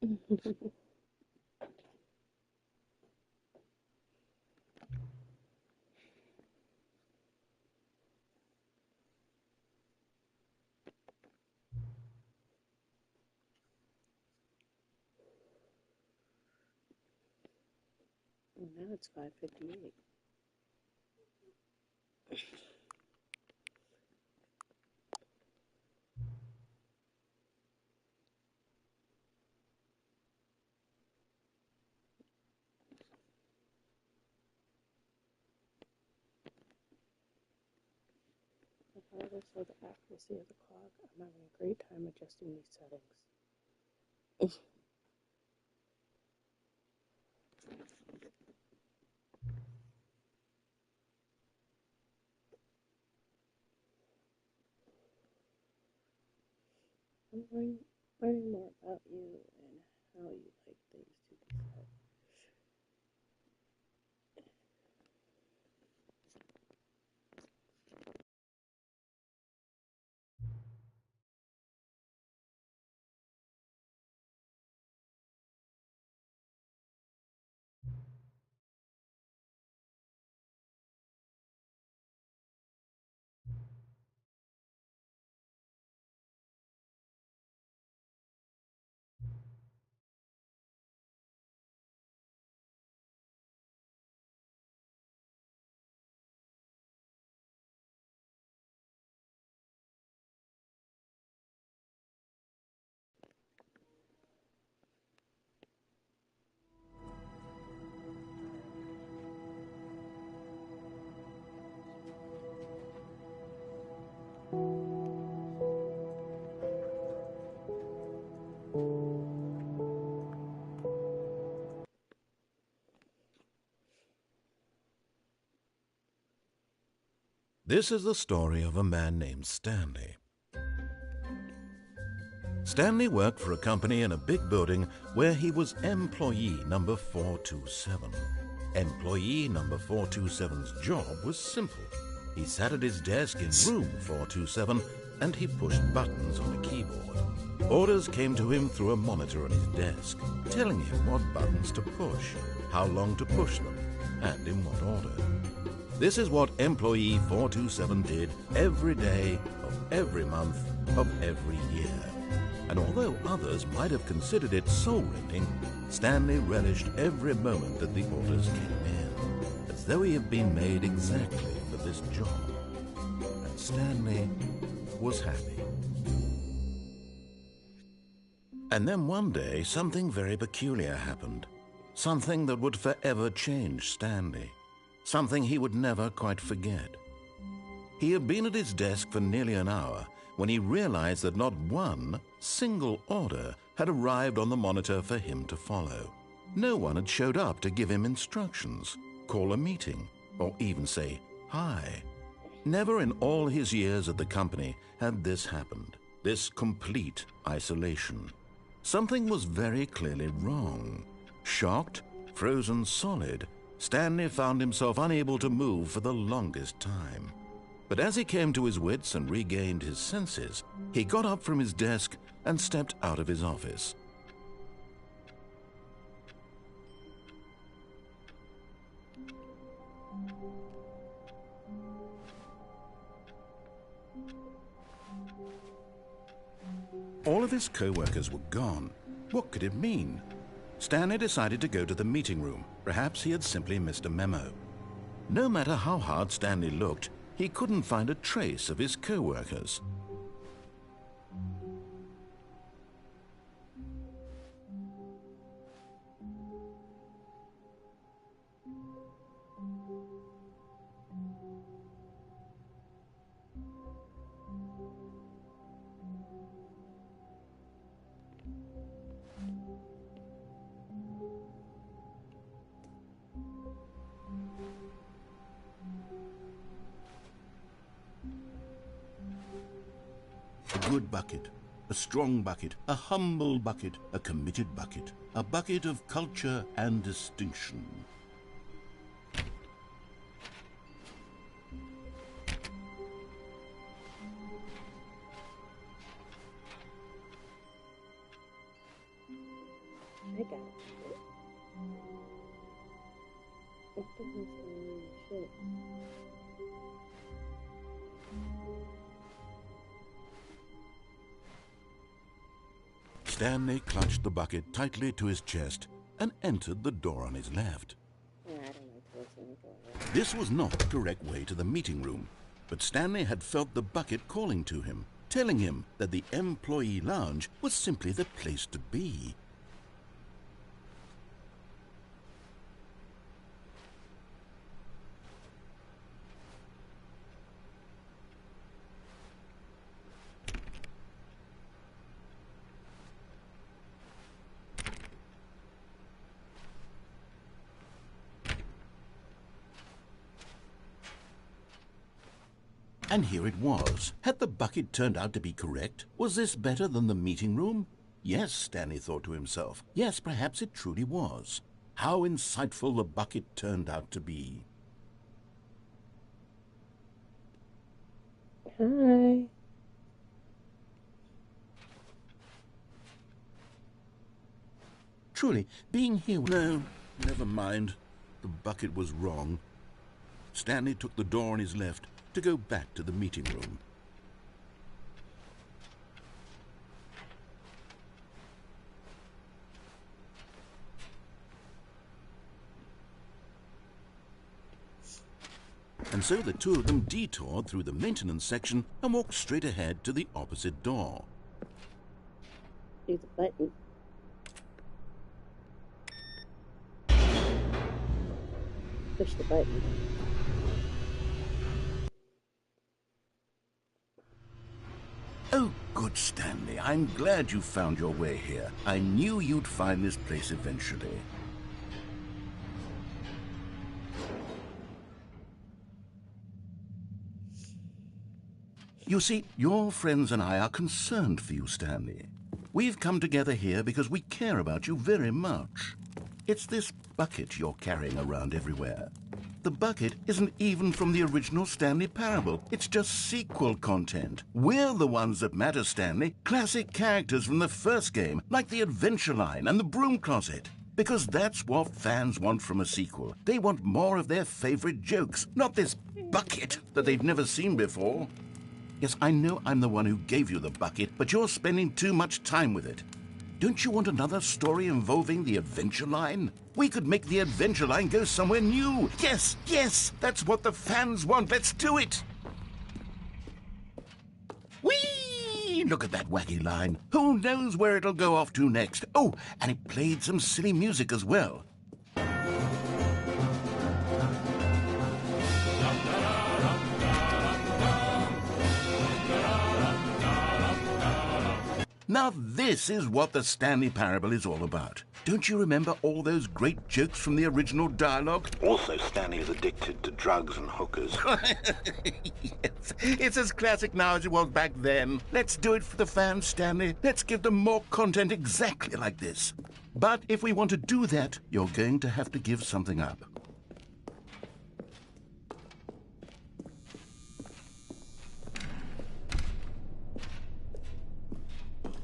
Now it's 5:58. Regardless of the accuracy of the clock, I'm having a great time adjusting these settings. I'm learning more about you and how you like things to be said. This is the story of a man named Stanley. Stanley worked for a company in a big building where he was employee number 427. Employee number 427's job was simple. He sat at his desk in room 427 and he pushed buttons on a keyboard. Orders came to him through a monitor on his desk, telling him what buttons to push, how long to push them, and in what order. This is what employee 427 did every day of every month of every year. And although others might have considered it soul-rending, Stanley relished every moment that the orders came in, as though he had been made exactly for this job. And Stanley was happy. And then one day, something very peculiar happened. Something that would forever change Stanley. Something he would never quite forget. He had been at his desk for nearly an hour when he realized that not one single order had arrived on the monitor for him to follow. No one had showed up to give him instructions, call a meeting, or even say hi. Never in all his years at the company had this happened, this complete isolation. Something was very clearly wrong. Shocked, frozen solid, Stanley found himself unable to move for the longest time. But as he came to his wits and regained his senses, he got up from his desk and stepped out of his office. All of his co-workers were gone. What could it mean? Stanley decided to go to the meeting room. Perhaps he had simply missed a memo. No matter how hard Stanley looked, he couldn't find a trace of his co-workers. A good bucket, a strong bucket, a humble bucket, a committed bucket, a bucket of culture and distinction. Stanley clutched the bucket tightly to his chest and entered the door on his left. Yeah, I don't like to listen to it. This was not the correct way to the meeting room, but Stanley had felt the bucket calling to him, telling him that the employee lounge was simply the place to be. And here it was. Had the bucket turned out to be correct? Was this better than the meeting room? Yes, Stanley thought to himself. Yes, perhaps it truly was. How insightful the bucket turned out to be. Hi. Truly, being here... No, never mind. The bucket was wrong. Stanley took the door on his left to go back to the meeting room. And so the two of them detoured through the maintenance section and walked straight ahead to the opposite door. Use a button. Push the button. Oh, good, Stanley. I'm glad you found your way here. I knew you'd find this place eventually. You see, your friends and I are concerned for you, Stanley. We've come together here because we care about you very much. It's this bucket you're carrying around everywhere. The bucket isn't even from the original Stanley Parable. It's just sequel content. We're the ones that matter, Stanley. Classic characters from the first game, like the Adventure Line and the Broom Closet. Because that's what fans want from a sequel. They want more of their favorite jokes, not this bucket that they've never seen before. Yes, I know I'm the one who gave you the bucket, but you're spending too much time with it. Don't you want another story involving the Adventure Line? We could make the Adventure Line go somewhere new. Yes, yes, that's what the fans want. Let's do it. Whee! Look at that wacky line. Who knows where it'll go off to next? Oh, and it played some silly music as well. Now this is what the Stanley Parable is all about. Don't you remember all those great jokes from the original dialogue? Also, Stanley is addicted to drugs and hookers. Yes, it's as classic now as it was back then. Let's do it for the fans, Stanley. Let's give them more content exactly like this. But if we want to do that, you're going to have to give something up.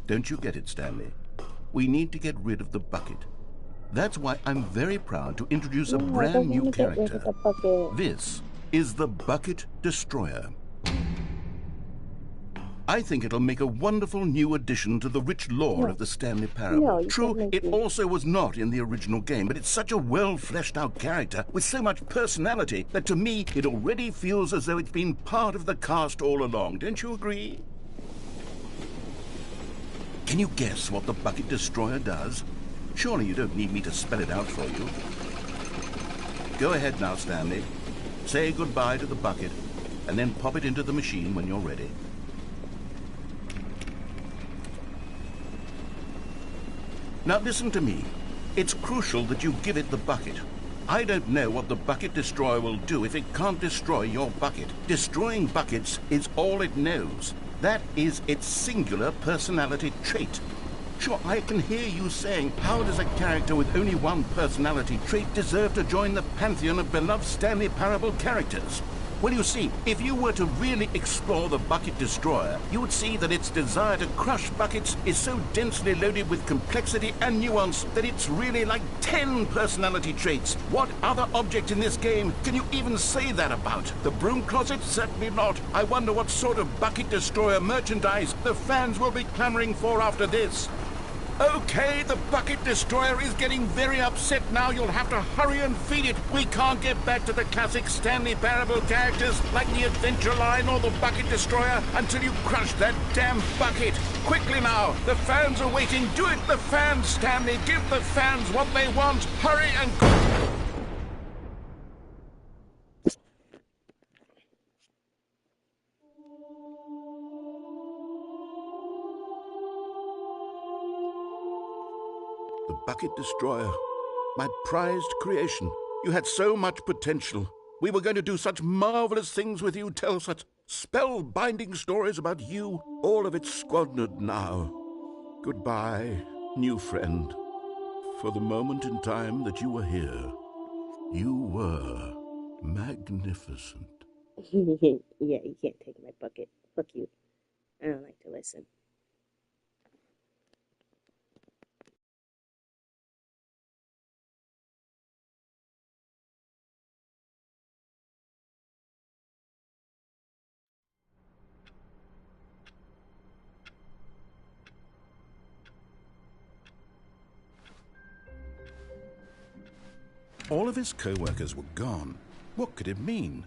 Don't you get it, Stanley? We need to get rid of the bucket. That's why I'm very proud to introduce a brand new character. This is the Bucket Destroyer. I think it'll make a wonderful new addition to the rich lore of the Stanley Parable. True, it also was not in the original game, but it's such a well-fleshed-out character with so much personality that to me it already feels as though it's been part of the cast all along. Don't you agree? Can you guess what the Bucket Destroyer does? Surely you don't need me to spell it out for you. Go ahead now, Stanley. Say goodbye to the bucket, and then pop it into the machine when you're ready. Now listen to me. It's crucial that you give it the bucket. I don't know what the Bucket Destroyer will do if it can't destroy your bucket. Destroying buckets is all it knows. That is its singular personality trait. Sure, I can hear you saying, how does a character with only one personality trait deserve to join the pantheon of beloved Stanley Parable characters? Well, you see, if you were to really explore the Bucket Destroyer, you would see that its desire to crush buckets is so densely loaded with complexity and nuance that it's really like 10 personality traits. What other object in this game can you even say that about? The Broom Closet? Certainly not. I wonder what sort of Bucket Destroyer merchandise the fans will be clamoring for after this. Okay, the bucket destroyer is getting very upset now. You'll have to hurry and feed it. We can't get back to the classic Stanley Parable characters like the Adventure Line or the bucket destroyer until you crush that damn bucket. Quickly now, the fans are waiting. Do it, the fans, Stanley. Give the fans what they want. Hurry and... The bucket destroyer. My prized creation. You had so much potential. We were going to do such marvelous things with you, tell such spell-binding stories about you. All of it squandered now. Goodbye, new friend. For the moment in time that you were here, you were magnificent. Yeah, you can't take my bucket. Fuck you. I don't like to listen. All of his co-workers were gone. What could it mean?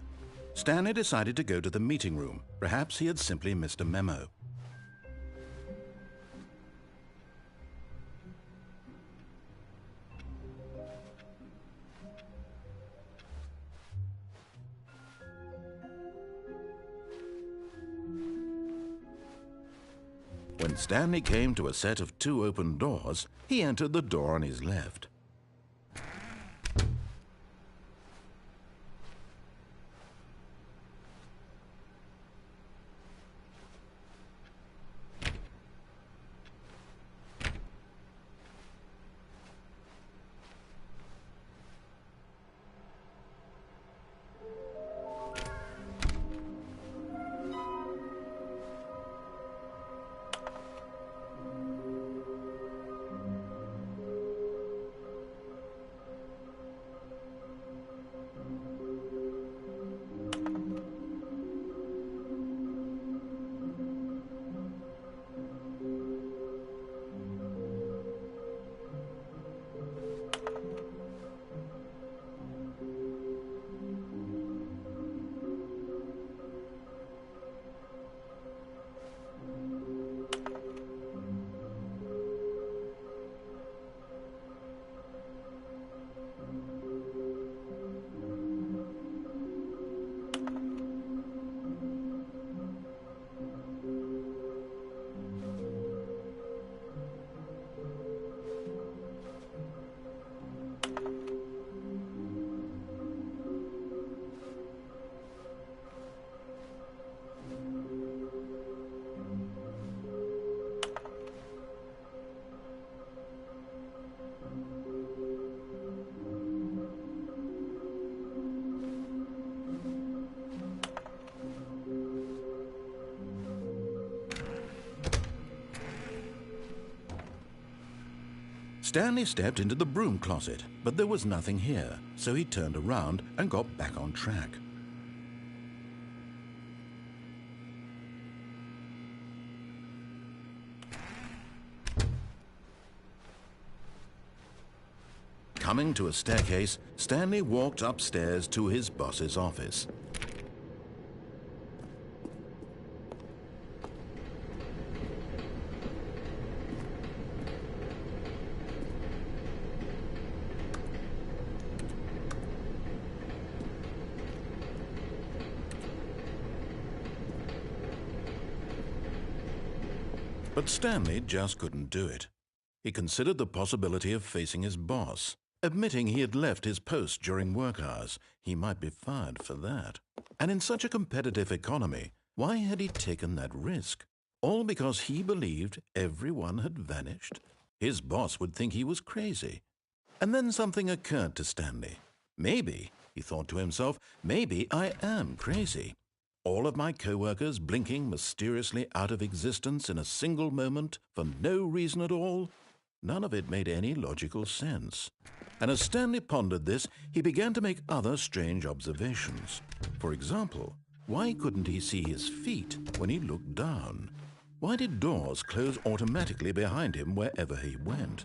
Stanley decided to go to the meeting room. Perhaps he had simply missed a memo. When Stanley came to a set of 2 open doors, he entered the door on his left. Stanley stepped into the broom closet, but there was nothing here, so he turned around and got back on track. Coming to a staircase, Stanley walked upstairs to his boss's office. But Stanley just couldn't do it. He considered the possibility of facing his boss. Admitting he had left his post during work hours, he might be fired for that. And in such a competitive economy, why had he taken that risk? All because he believed everyone had vanished? His boss would think he was crazy. And then something occurred to Stanley. Maybe, he thought to himself, maybe I am crazy. All of my co-workers blinking mysteriously out of existence in a single moment for no reason at all? None of it made any logical sense. And as Stanley pondered this, he began to make other strange observations. For example, why couldn't he see his feet when he looked down? Why did doors close automatically behind him wherever he went?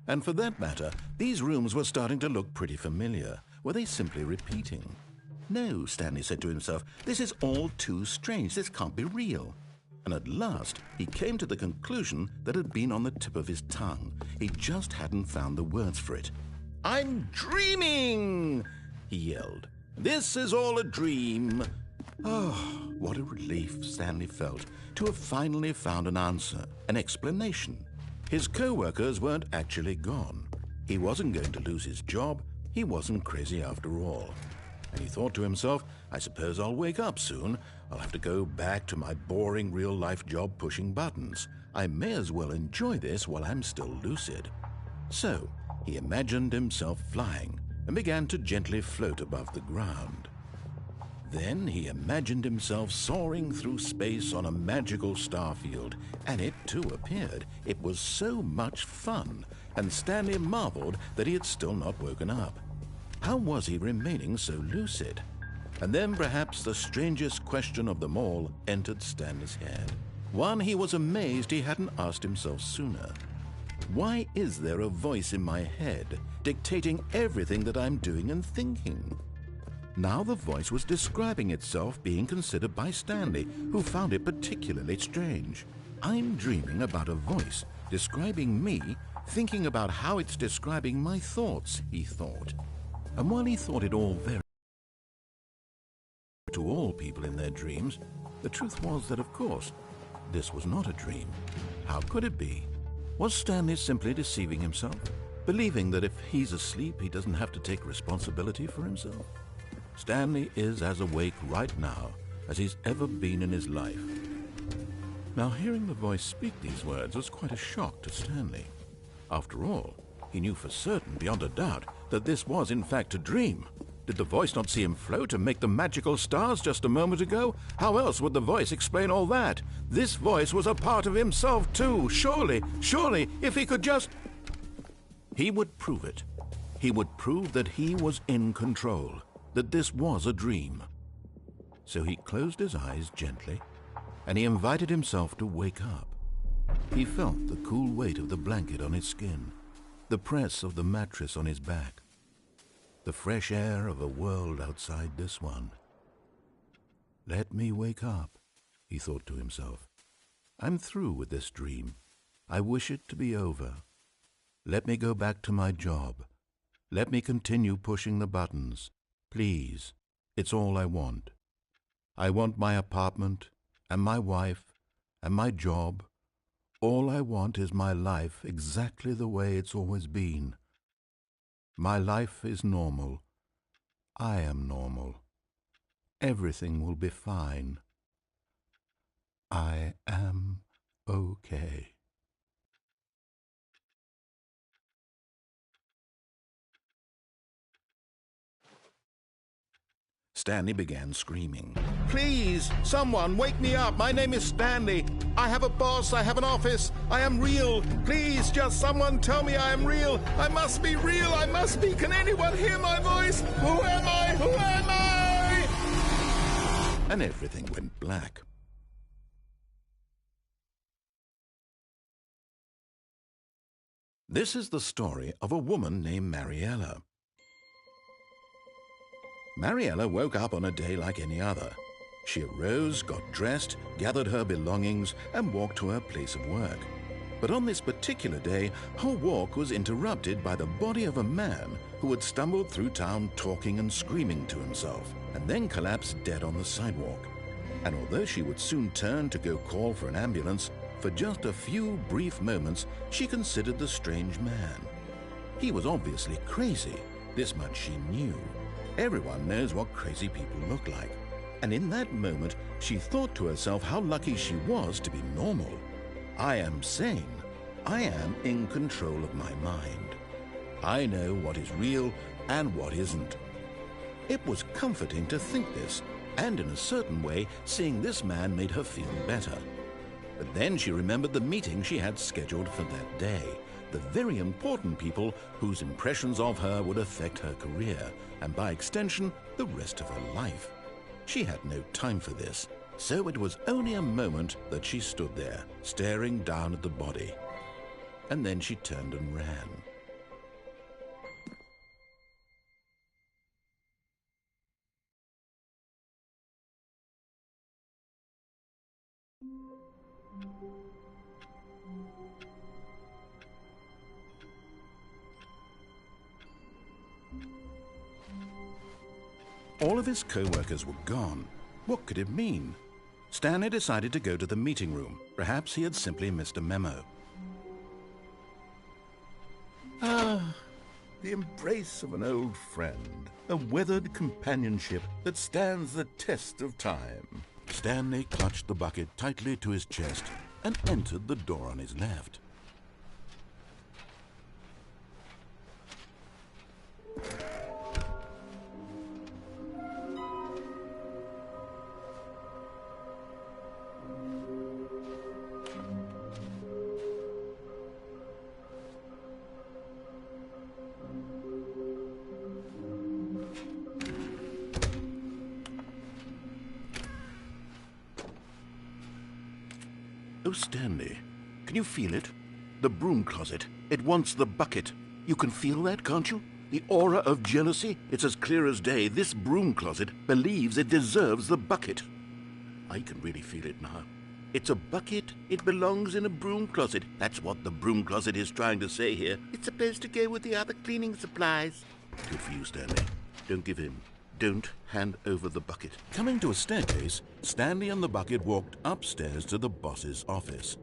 And for that matter, these rooms were starting to look pretty familiar. Were they simply repeating? No, Stanley said to himself, this is all too strange. This can't be real. And at last, he came to the conclusion that had been on the tip of his tongue. He just hadn't found the words for it. "I'm dreaming!" he yelled. "This is all a dream." Oh, what a relief Stanley felt to have finally found an answer, an explanation. His co-workers weren't actually gone. He wasn't going to lose his job. He wasn't crazy after all. And he thought to himself, I suppose I'll wake up soon. I'll have to go back to my boring real-life job pushing buttons. I may as well enjoy this while I'm still lucid. So he imagined himself flying and began to gently float above the ground. Then he imagined himself soaring through space on a magical star field, and it too appeared. It was so much fun, and Stanley marveled that he had still not woken up. How was he remaining so lucid? And then perhaps the strangest question of them all entered Stanley's head. One he was amazed he hadn't asked himself sooner. Why is there a voice in my head dictating everything that I'm doing and thinking? Now the voice was describing itself being considered by Stanley, who found it particularly strange. I'm dreaming about a voice describing me, thinking about how it's describing my thoughts, he thought. And while he thought it all very to all people in their dreams, the truth was that, of course, this was not a dream. How could it be? Was Stanley simply deceiving himself, believing that if he's asleep, he doesn't have to take responsibility for himself? Stanley is as awake right now as he's ever been in his life. Now, hearing the voice speak these words was quite a shock to Stanley. After all, he knew for certain, beyond a doubt, that this was in fact a dream. Did the voice not see him float and make the magical stars just a moment ago? How else would the voice explain all that? This voice was a part of himself too. Surely, if he could just... He would prove it. He would prove that he was in control, that this was a dream. So he closed his eyes gently, and he invited himself to wake up. He felt the cool weight of the blanket on his skin, the press of the mattress on his back, the fresh air of a world outside this one. Let me wake up, he thought to himself. I'm through with this dream. I wish it to be over. Let me go back to my job. Let me continue pushing the buttons. Please, it's all I want. I want my apartment and my wife and my job. All I want is my life exactly the way it's always been. My life is normal. I am normal. Everything will be fine. I am okay. Stanley began screaming. Please, someone, wake me up. My name is Stanley. I have a boss. I have an office. I am real. Please, just someone tell me I am real. I must be real. I must be. Can anyone hear my voice? Who am I? Who am I? And everything went black. This is the story of a woman named Mariella. Mariella woke up on a day like any other. She arose, got dressed, gathered her belongings, and walked to her place of work. But on this particular day, her walk was interrupted by the body of a man who had stumbled through town talking and screaming to himself, and then collapsed dead on the sidewalk. And although she would soon turn to go call for an ambulance, for just a few brief moments she considered the strange man. He was obviously crazy. This much she knew. Everyone knows what crazy people look like. And in that moment, she thought to herself how lucky she was to be normal. I am sane. I am in control of my mind. I know what is real and what isn't. It was comforting to think this, and in a certain way, seeing this man made her feel better. But then she remembered the meeting she had scheduled for that day. The very important people whose impressions of her would affect her career, and by extension, the rest of her life. She had no time for this. So it was only a moment that she stood there, staring down at the body. And then she turned and ran. All of his co-workers were gone. What could it mean? Stanley decided to go to the meeting room. Perhaps he had simply missed a memo. Ah, the embrace of an old friend. A weathered companionship that stands the test of time. Stanley clutched the bucket tightly to his chest and entered the door on his left. Oh, Stanley, can you feel it? The broom closet. It wants the bucket. You can feel that, can't you? The aura of jealousy? It's as clear as day. This broom closet believes it deserves the bucket. I can really feel it now. It's a bucket. It belongs in a broom closet. That's what the broom closet is trying to say here. It's supposed to go with the other cleaning supplies. Good for you, Stanley. Don't give in. Don't hand over the bucket. Coming to a staircase, Stanley and the bucket walked upstairs to the boss's office.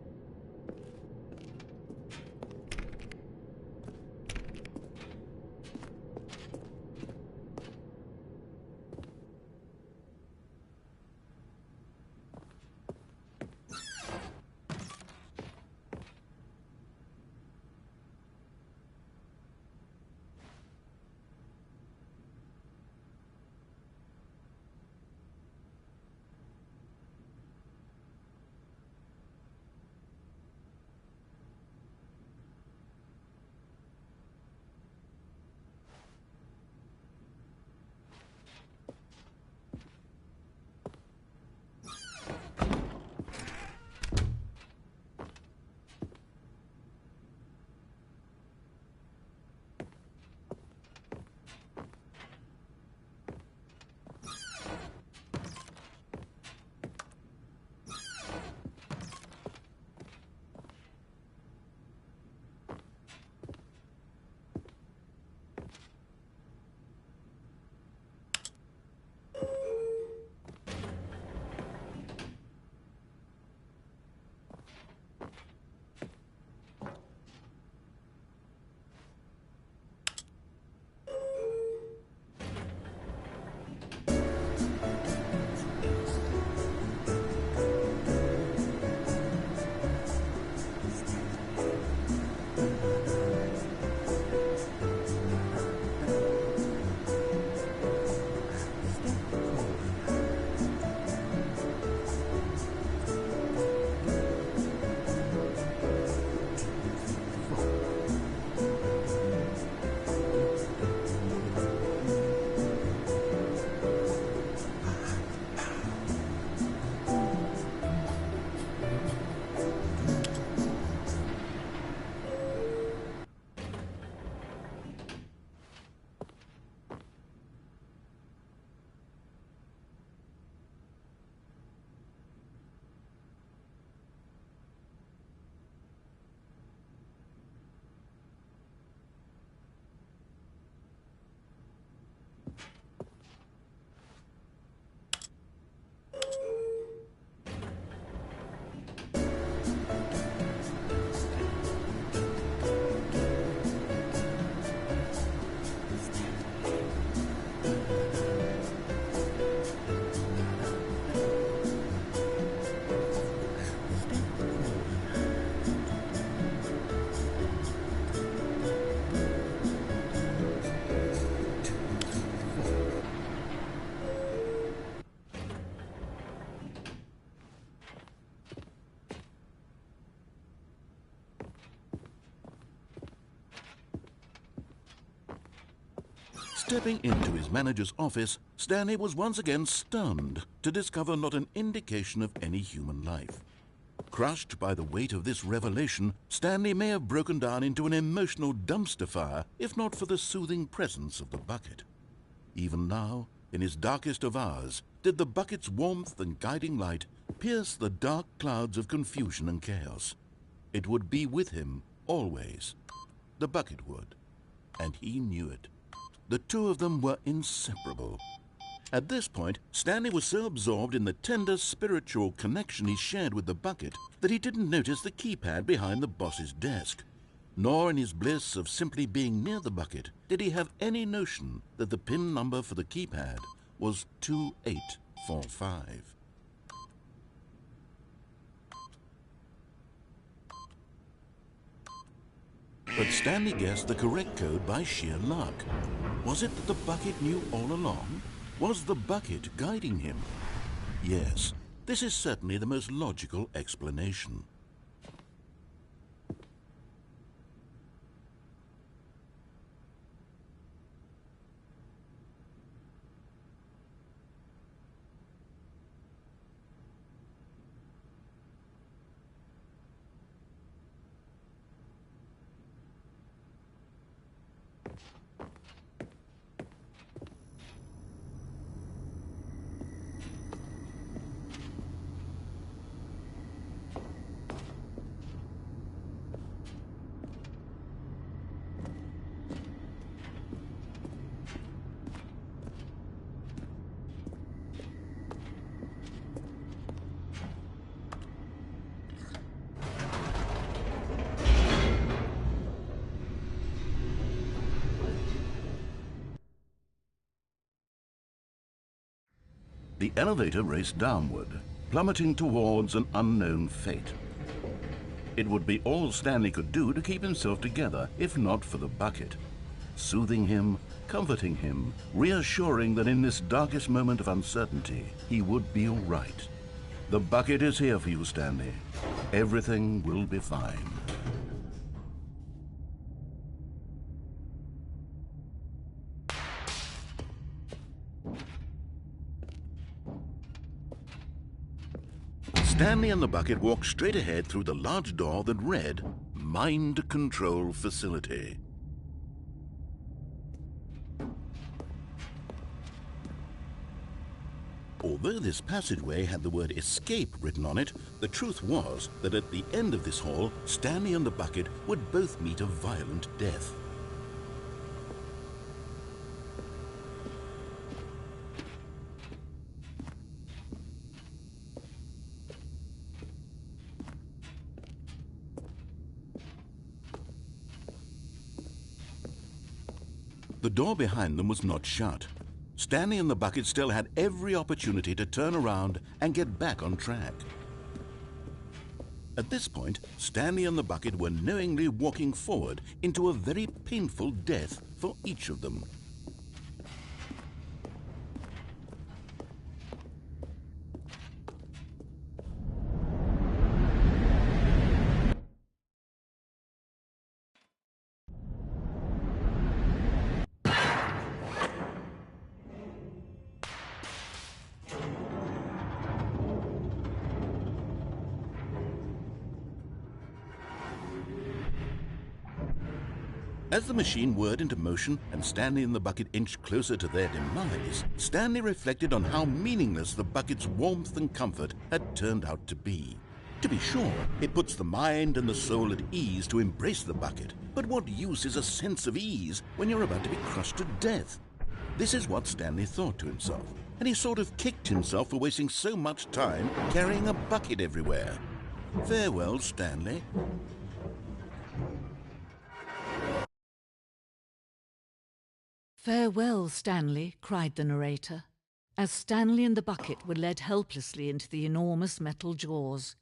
Stepping into his manager's office, Stanley was once again stunned to discover not an indication of any human life. Crushed by the weight of this revelation, Stanley may have broken down into an emotional dumpster fire if not for the soothing presence of the bucket. Even now, in his darkest of hours, did the bucket's warmth and guiding light pierce the dark clouds of confusion and chaos. It would be with him always. The bucket would, and he knew it. The two of them were inseparable. At this point, Stanley was so absorbed in the tender spiritual connection he shared with the bucket that he didn't notice the keypad behind the boss's desk. Nor in his bliss of simply being near the bucket did he have any notion that the PIN number for the keypad was 2845. But Stanley guessed the correct code by sheer luck. Was it that the bucket knew all along? Was the bucket guiding him? Yes, this is certainly the most logical explanation. The elevator raced downward, plummeting towards an unknown fate. It would be all Stanley could do to keep himself together, if not for the bucket. Soothing him, comforting him, reassuring that in this darkest moment of uncertainty, he would be all right. The bucket is here for you, Stanley. Everything will be fine. Stanley and the bucket walked straight ahead through the large door that read, Mind Control Facility. Although this passageway had the word escape written on it, the truth was that at the end of this hall, Stanley and the bucket would both meet a violent death. The door behind them was not shut. Stanley and the bucket still had every opportunity to turn around and get back on track. At this point, Stanley and the bucket were knowingly walking forward into a very painful death for each of them. As the machine whirred into motion and Stanley and the bucket inched closer to their demise, Stanley reflected on how meaningless the bucket's warmth and comfort had turned out to be. To be sure, it puts the mind and the soul at ease to embrace the bucket, but what use is a sense of ease when you're about to be crushed to death? This is what Stanley thought to himself, and he sort of kicked himself for wasting so much time carrying a bucket everywhere. Farewell, Stanley. "Farewell, Stanley," cried the narrator, as Stanley and the bucket were led helplessly into the enormous metal jaws.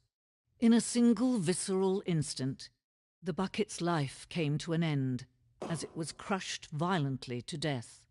In a single visceral instant, the bucket's life came to an end as it was crushed violently to death.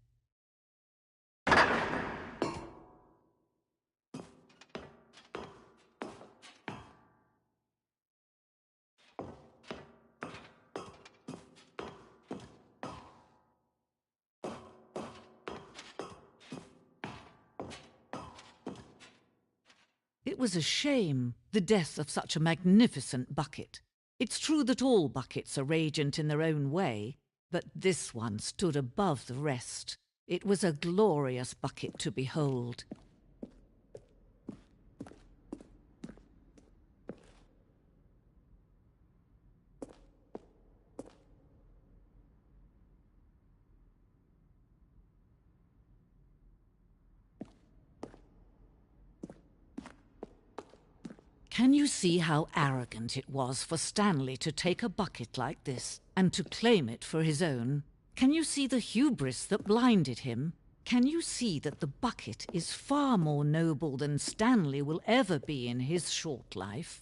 It was a shame, the death of such a magnificent bucket. It's true that all buckets are radiant in their own way, but this one stood above the rest. It was a glorious bucket to behold. Can you see how arrogant it was for Stanley to take a bucket like this and to claim it for his own? Can you see the hubris that blinded him? Can you see that the bucket is far more noble than Stanley will ever be in his short life?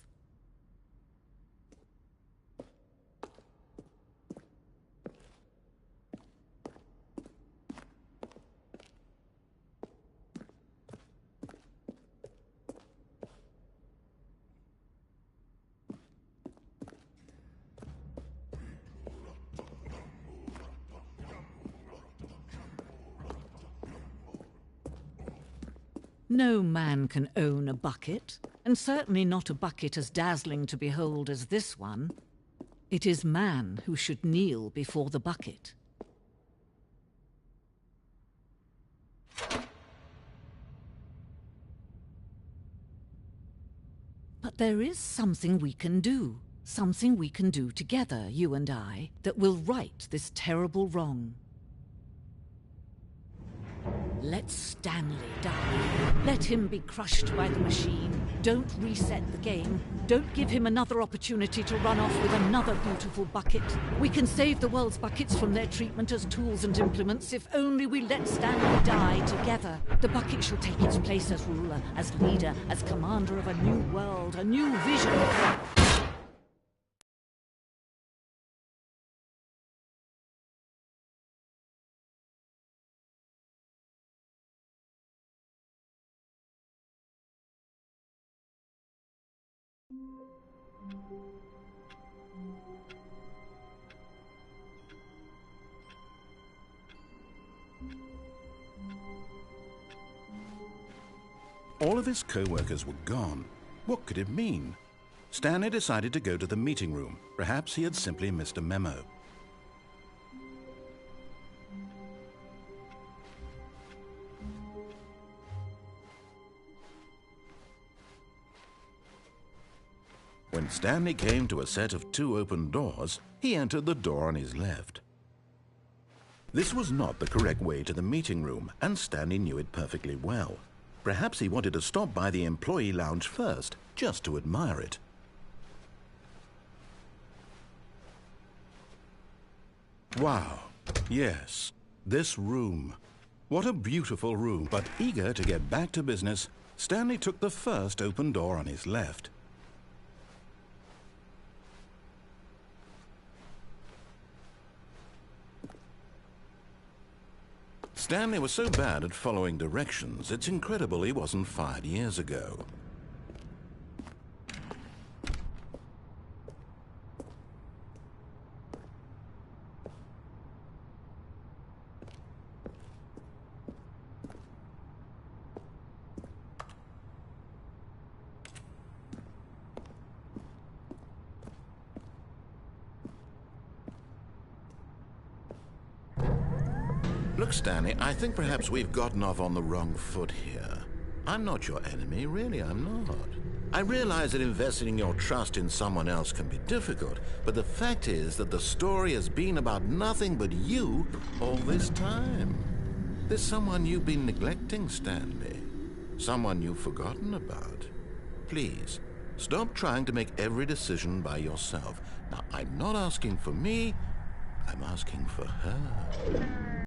No man can own a bucket, and certainly not a bucket as dazzling to behold as this one. It is man who should kneel before the bucket. But there is something we can do together, you and I, that will right this terrible wrong. Let Stanley die. Let him be crushed by the machine. Don't reset the game. Don't give him another opportunity to run off with another beautiful bucket. We can save the world's buckets from their treatment as tools and implements if only we let Stanley die together. The bucket shall take its place as ruler, as leader, as commander of a new world, a new vision. All of his co-workers were gone. What could it mean? Stanley decided to go to the meeting room. Perhaps he had simply missed a memo. When Stanley came to a set of 2 open doors, he entered the door on his left. This was not the correct way to the meeting room, and Stanley knew it perfectly well. Perhaps he wanted to stop by the employee lounge first, just to admire it. Wow, yes, this room. What a beautiful room. But eager to get back to business, Stanley took the first open door on his left. Stanley was so bad at following directions, it's incredible he wasn't fired years ago. Look, Stanley, I think perhaps we've gotten off on the wrong foot here. I'm not your enemy, really, I'm not. I realize that investing your trust in someone else can be difficult, but the fact is that the story has been about nothing but you all this time. There's someone you've been neglecting, Stanley. Someone you've forgotten about. Please, stop trying to make every decision by yourself. Now, I'm not asking for me, I'm asking for her.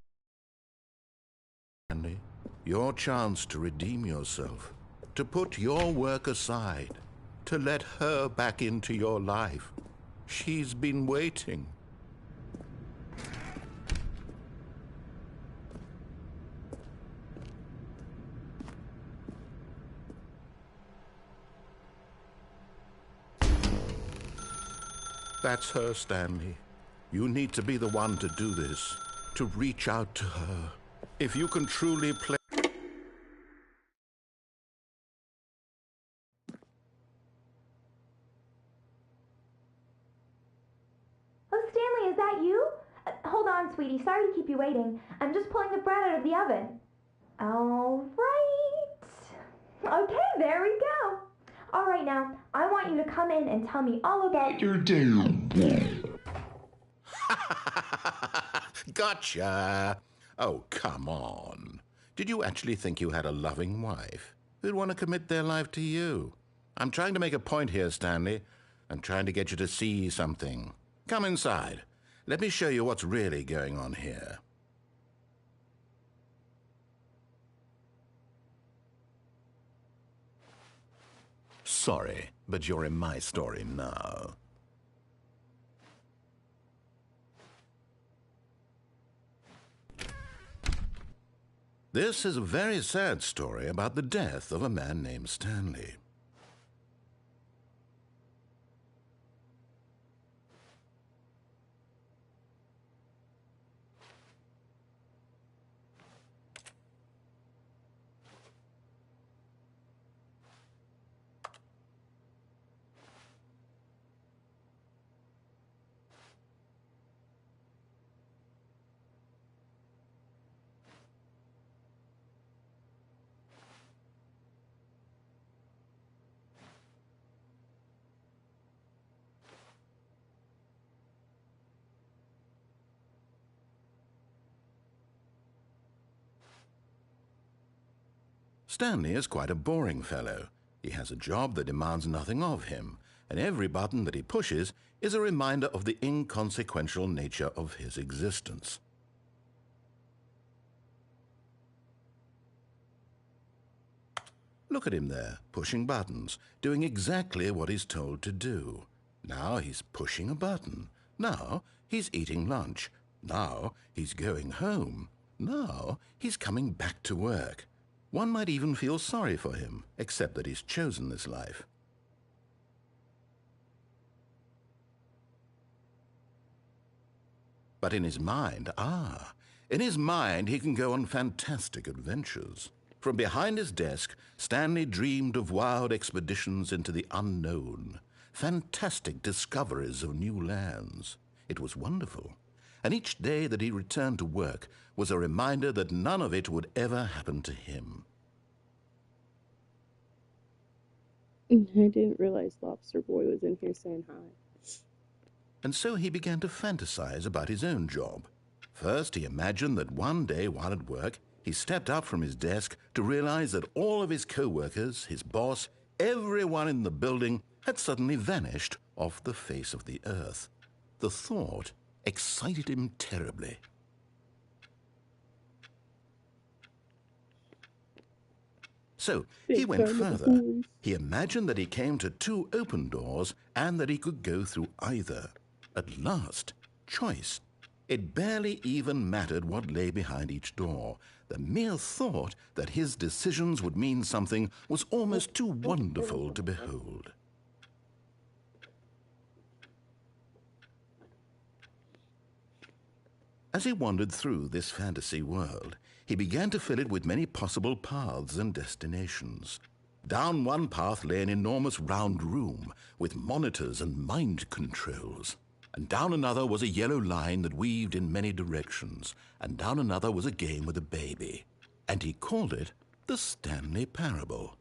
Stanley, your chance to redeem yourself, to put your work aside, to let her back into your life. She's been waiting. That's her, Stanley. You need to be the one to do this, to reach out to her. If you can truly play is that you? Hold on, sweetie. Sorry to keep you waiting. I'm just pulling the bread out of the oven. All right. Okay, there we go. All right, now, I want you to come in and tell me all about your day. Gotcha! Oh, come on. Did you actually think you had a loving wife who'd want to commit their life to you? I'm trying to make a point here, Stanley. I'm trying to get you to see something. Come inside. Let me show you what's really going on here. Sorry, but you're in my story now. This is a very sad story about the death of a man named Stanley. Stanley is quite a boring fellow. He has a job that demands nothing of him, and every button that he pushes is a reminder of the inconsequential nature of his existence. Look at him there, pushing buttons, doing exactly what he's told to do. Now he's pushing a button. Now he's eating lunch. Now he's going home. Now he's coming back to work. One might even feel sorry for him, except that he's chosen this life. But in his mind, in his mind he can go on fantastic adventures. From behind his desk, Stanley dreamed of wild expeditions into the unknown, fantastic discoveries of new lands. It was wonderful, and each day that he returned to work was a reminder that none of it would ever happen to him. I didn't realize Lobster Boy was in here saying hi. And so he began to fantasize about his own job. First, he imagined that one day while at work, he stepped up from his desk to realize that all of his co-workers, his boss, everyone in the building had suddenly vanished off the face of the earth. The thought excited him terribly. So he went further. He imagined that he came to two open doors and that he could go through either. At last, choice. It barely even mattered what lay behind each door. The mere thought that his decisions would mean something was almost too wonderful to behold. As he wandered through this fantasy world, he began to fill it with many possible paths and destinations. Down one path lay an enormous round room with monitors and mind controls. And down another was a yellow line that weaved in many directions. And down another was a game with a baby. And he called it the Stanley Parable.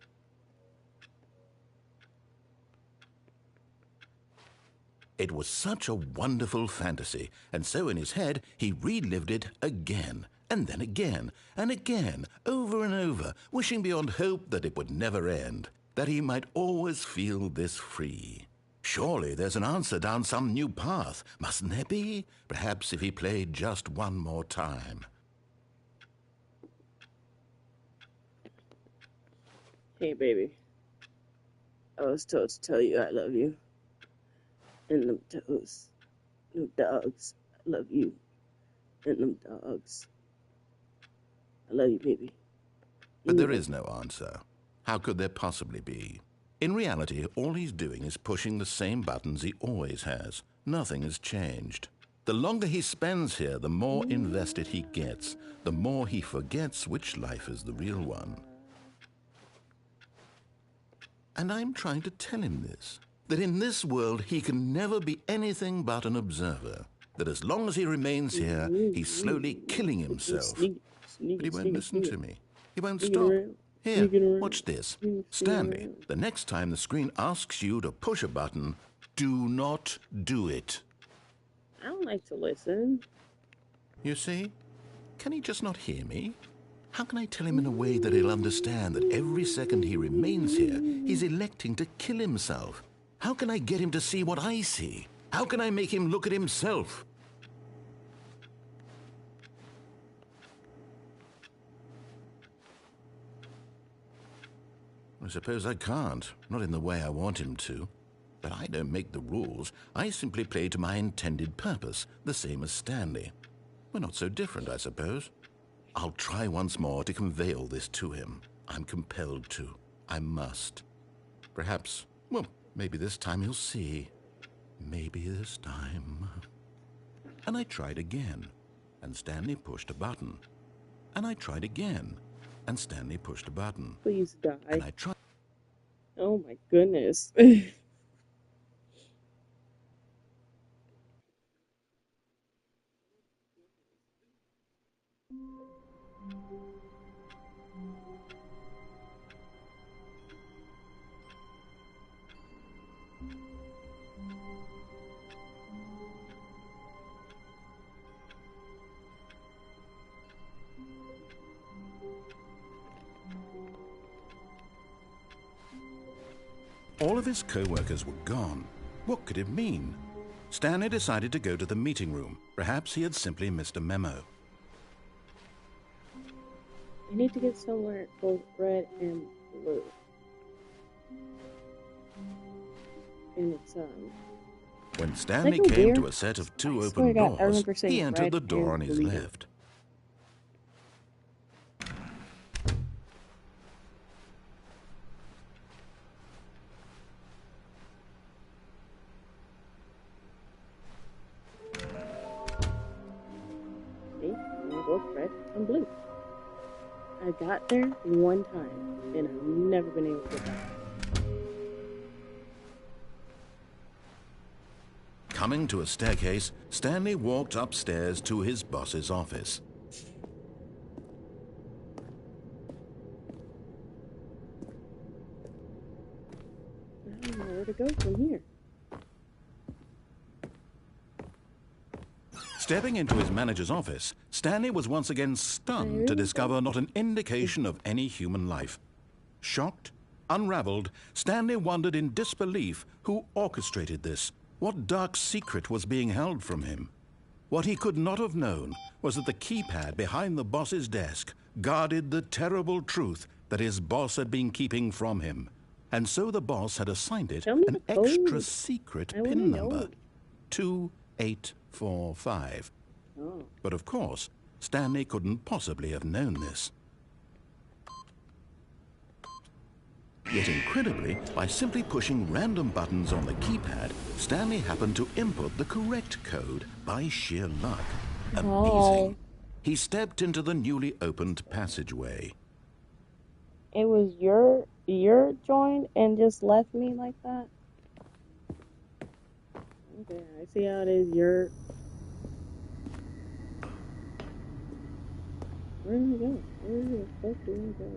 It was such a wonderful fantasy, and so in his head he relived it again, and then again, and again, over and over, wishing beyond hope that it would never end, that he might always feel this free. Surely there's an answer down some new path, mustn't there be? Perhaps if he played just one more time. Hey, baby. I was told to tell you I love you. And them toes. Them dogs. I love you. And them dogs. I love you, baby. But there is no answer. How could there possibly be? In reality, all he's doing is pushing the same buttons he always has. Nothing has changed. The longer he spends here, the more invested he gets, the more he forgets which life is the real one. And I'm trying to tell him this, that in this world he can never be anything but an observer. that as long as he remains here, he's slowly killing himself. But he won't listen to me. He won't stop. Here, watch this. Stanley, the next time the screen asks you to push a button, do not do it. I don't like to listen. You see? Can he just not hear me? How can I tell him in a way that he'll understand that every second he remains here, he's electing to kill himself? How can I get him to see what I see? How can I make him look at himself? I suppose I can't, not in the way I want him to. But I don't make the rules. I simply play to my intended purpose, the same as Stanley. We're not so different, I suppose. I'll try once more to convey all this to him. I'm compelled to. I must. Perhaps, well, maybe this time he'll see. Maybe this time. And I tried again, and Stanley pushed a button. And I tried again, and Stanley pushed a button. Please die. And I tried. Oh my goodness. All of his co-workers were gone. What could it mean? Stanley decided to go to the meeting room. Perhaps he had simply missed a memo. I need to get somewhere both red and blue. And it's When Stanley like came weird. to a set of two I open swear to God, I doors, remember saying he entered the red door on and his blue. left. Both red and blue. I got there one time, and I've never been able to get back. Coming to a staircase, Stanley walked upstairs to his boss's office. I don't know where to go from here. Stepping into his manager's office, Stanley was once again stunned to discover not an indication of any human life. Shocked, unraveled, Stanley wondered in disbelief who orchestrated this. What dark secret was being held from him? What he could not have known was that the keypad behind the boss's desk guarded the terrible truth that his boss had been keeping from him. And so the boss had assigned it Tell me an the code. extra secret I wanna PIN know. number, 2845. Oh. But of course, Stanley couldn't possibly have known this. Yet incredibly, by simply pushing random buttons on the keypad, Stanley happened to input the correct code by sheer luck. Amazing. Oh. He stepped into the newly opened passageway. It was your joint and just left me like that? Okay, I see how it is. Where do I go? Where the fuck do I go?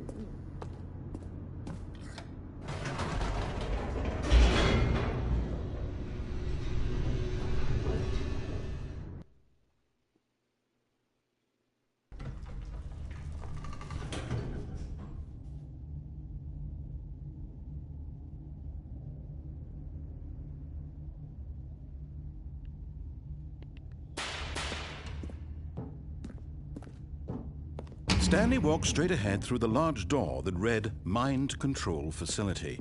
Stanley walked straight ahead through the large door that read Mind Control Facility.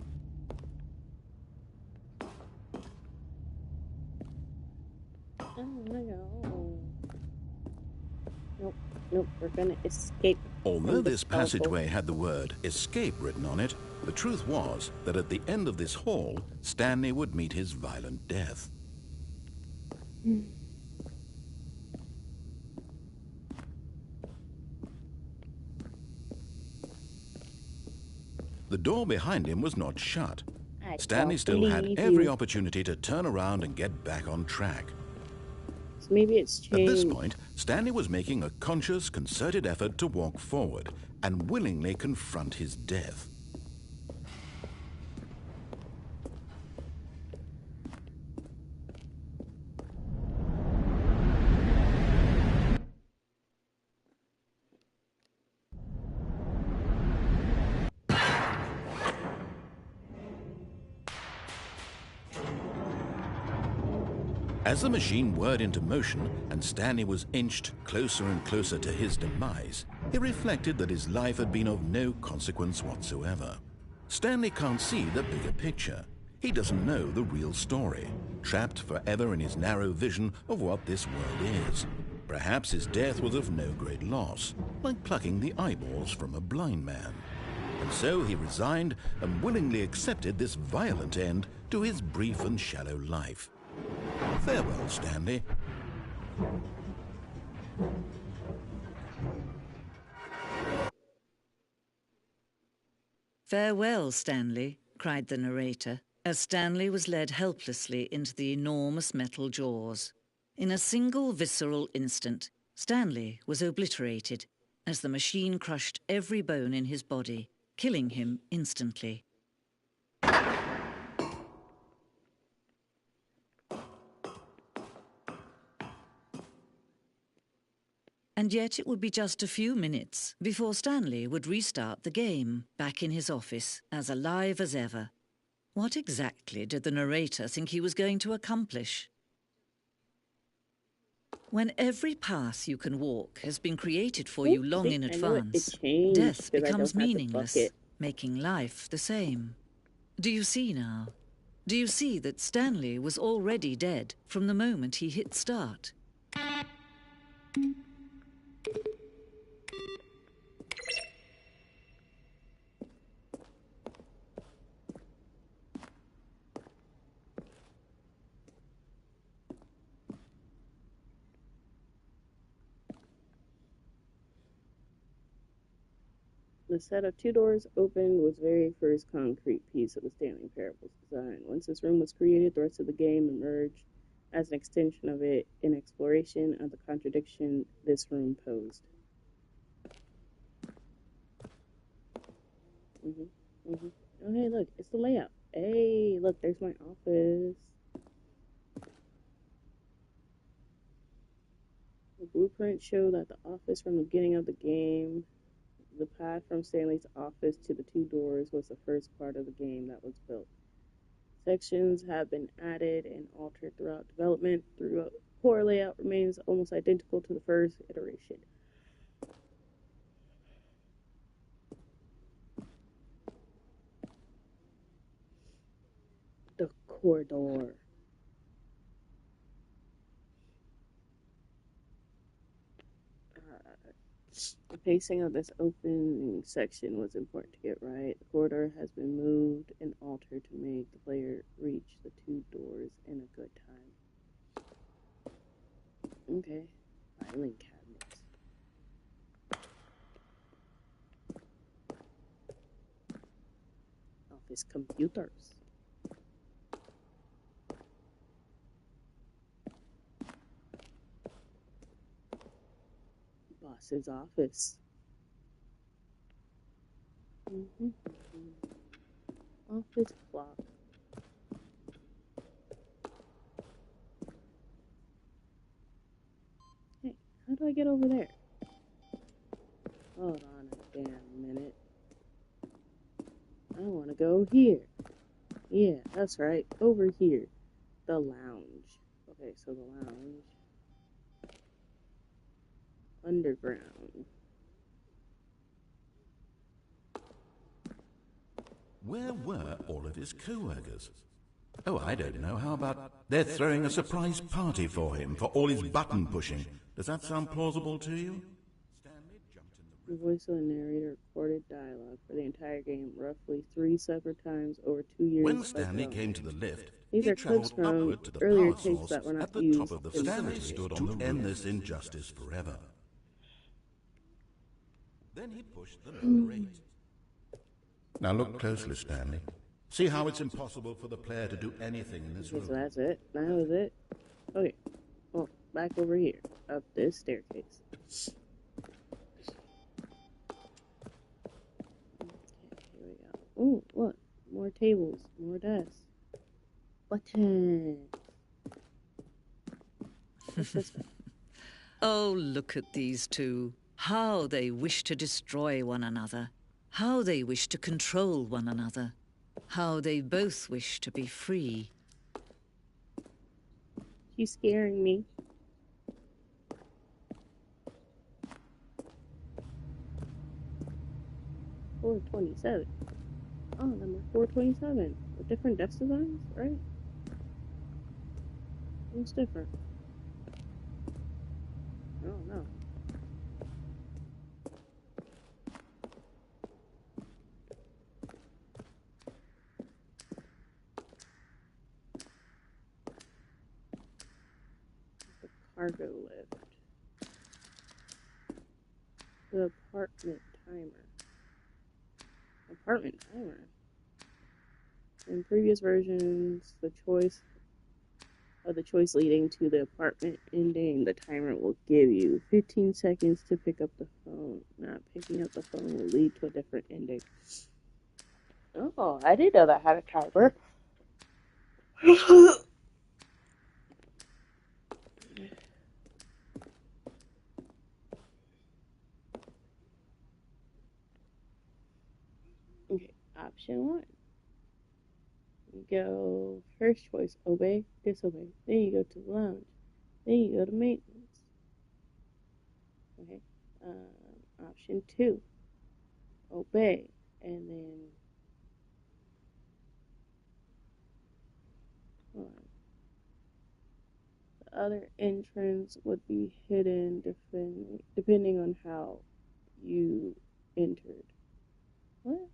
Nope, we're gonna escape. Although this passageway had the word escape written on it, the truth was that at the end of this hall, Stanley would meet his violent death. The door behind him was not shut. Stanley still had every opportunity to turn around and get back on track. So maybe it's At this changed. point, Stanley was making a conscious, concerted effort to walk forward and willingly confront his death. As the machine whirred into motion and Stanley was inched closer and closer to his demise, he reflected that his life had been of no consequence whatsoever. Stanley can't see the bigger picture. He doesn't know the real story, trapped forever in his narrow vision of what this world is. Perhaps his death was of no great loss, like plucking the eyeballs from a blind man. And so he resigned and willingly accepted this violent end to his brief and shallow life. Farewell, Stanley. "Farewell, Stanley," cried the narrator, as Stanley was led helplessly into the enormous metal jaws. In a single visceral instant, Stanley was obliterated as the machine crushed every bone in his body, killing him instantly. And yet it would be just a few minutes before Stanley would restart the game, back in his office, as alive as ever. What exactly did the narrator think he was going to accomplish? When every path you can walk has been created for you long in advance, death becomes meaningless, making life the same. Do you see now? Do you see that Stanley was already dead from the moment he hit start? The set of two doors opened was the very first concrete piece of the Stanley Parable's design. Once this room was created, the rest of the game emerged as an extension of it, in exploration of the contradiction this room posed. Oh, hey, look, it's the layout. Hey, look, there's my office. The blueprint showed that the office from the beginning of the game. The path from Stanley's office to the two doors was the first part of the game that was built. Sections have been added and altered throughout development. The core layout remains almost identical to the first iteration. The corridor. The pacing of this opening section was important to get right. The corridor has been moved and altered to make the player reach the two doors in a good time. Okay, filing cabinets. Office computers. Boss's office. Office clock. Hey, how do I get over there? Hold on a damn minute. I want to go here. Yeah, that's right. Over here. The lounge. Okay, so the lounge. Underground. Where were all of his co-workers? Oh, I don't know. How about they're throwing a surprise party for him for all his button pushing? Does that sound plausible to you? The voice of the narrator recorded dialogue for the entire game roughly 3 separate times over 2 years. When Stanley came to the lift, these he are clips traveled from upward to the earlier power tapes source that were not at the used top of the in Stanley the stood to end this injustice forever. Then he pushed the number 8. Now look closely, Stanley. See how it's impossible for the player to do anything in this room. So that's it. That was it. Okay. Well, back over here, up this staircase. Okay, here we go. Oh, look, more tables, more desks. Button. What's this one? Oh, look at these two. How they wish to destroy one another. How they wish to control one another. How they both wish to be free. She's scaring me. $427. Oh, number 427 with different desk designs, right? What's different? I don't know. The cargo lift. The apartment timer. Apartment timer. In previous versions, the choice leading to the apartment ending, the timer will give you 15 seconds to pick up the phone. Not picking up the phone will lead to a different ending. Oh, I didn't know that had a timer. Okay, option 1. You go first choice, obey, disobey. Then you go to the lounge. Then you go to maintenance. Okay. Option 2, obey, and then hold on. The other entrance would be hidden depending on how you entered. What?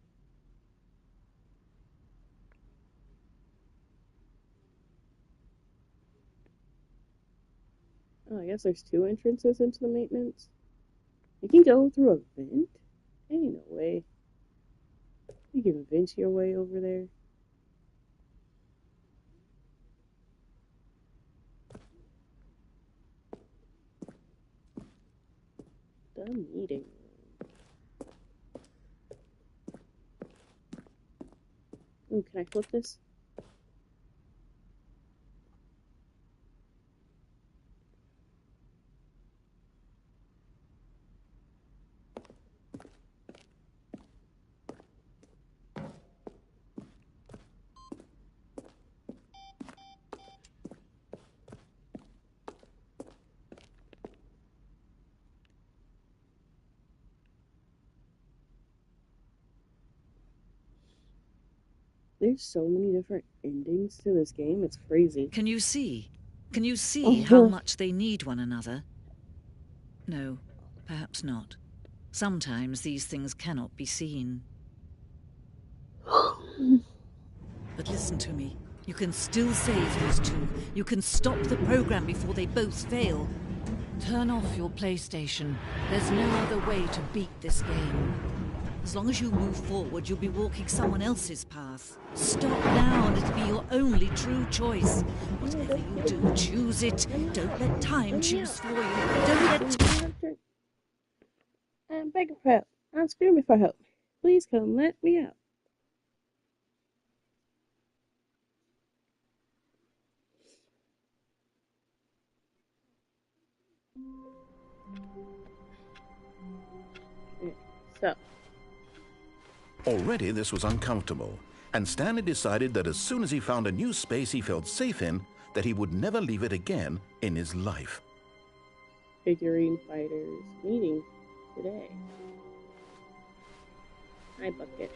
Oh, I guess there's 2 entrances into the maintenance. You can go through a vent? Ain't no way. You can vent your way over there. The meeting room. Ooh, can I flip this? There's so many different endings to this game, it's crazy. Can you see? Can you see how much they need one another? No, perhaps not. Sometimes these things cannot be seen. But listen to me. You can still save these two. You can stop the program before they both fail. Turn off your PlayStation. There's no other way to beat this game. As long as you move forward, you'll be walking someone else's path. Stop now and it'll be your only true choice. Whatever you do, choose it. Don't let time choose for you. Don't let... I'm begging for help. I'm screaming for help. Please come let me out. So. Already this was uncomfortable, and Stanley decided that as soon as he found a new space he felt safe in, that he would never leave it again in his life. Figurine fighters meeting today. Hi, Bucket.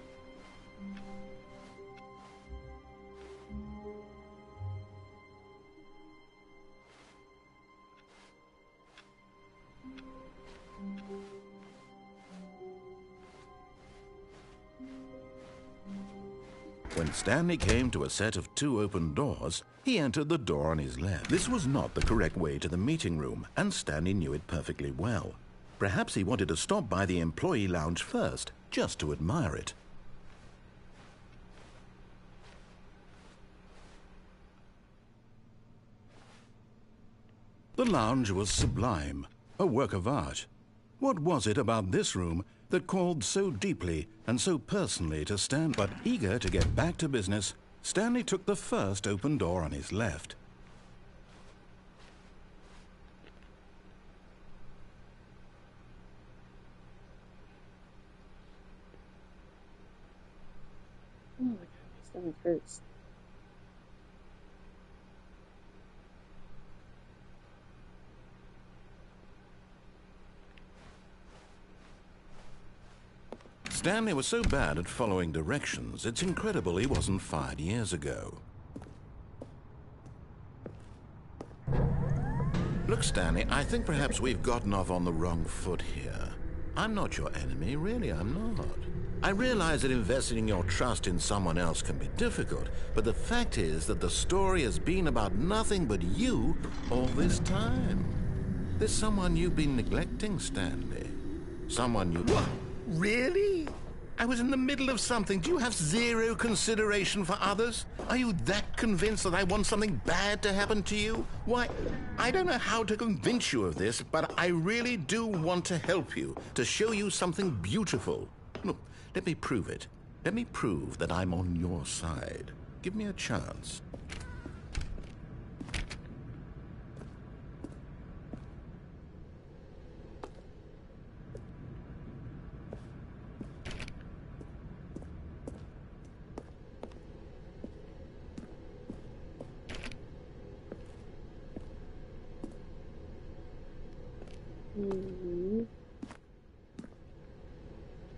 When Stanley came to a set of 2 open doors, he entered the door on his left. This was not the correct way to the meeting room, and Stanley knew it perfectly well. Perhaps he wanted to stop by the employee lounge first, just to admire it. The The lounge was sublime, a work of art. What was it about this room that called so deeply and so personally to Stan? But eager to get back to business, Stanley took the first open door on his left. Oh my god, my stomach hurts. Stanley was so bad at following directions, it's incredible he wasn't fired years ago. Look, Stanley, I think perhaps we've gotten off on the wrong foot here. I'm not your enemy, really, I'm not. I realize that investing your trust in someone else can be difficult, but the fact is that the story has been about nothing but you all this time. There's someone you've been neglecting, Stanley. Someone you... What? Really? I was in the middle of something. Do you have zero consideration for others? Are you that convinced that I want something bad to happen to you? Why, I don't know how to convince you of this, but I really do want to help you, to show you something beautiful. Look, let me prove it. Let me prove that I'm on your side. Give me a chance.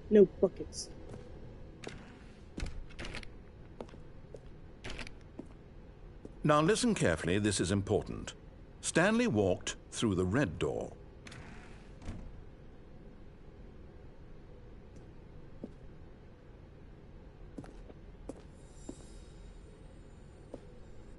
No buckets. Now listen carefully, this is important. Stanley walked through the red door.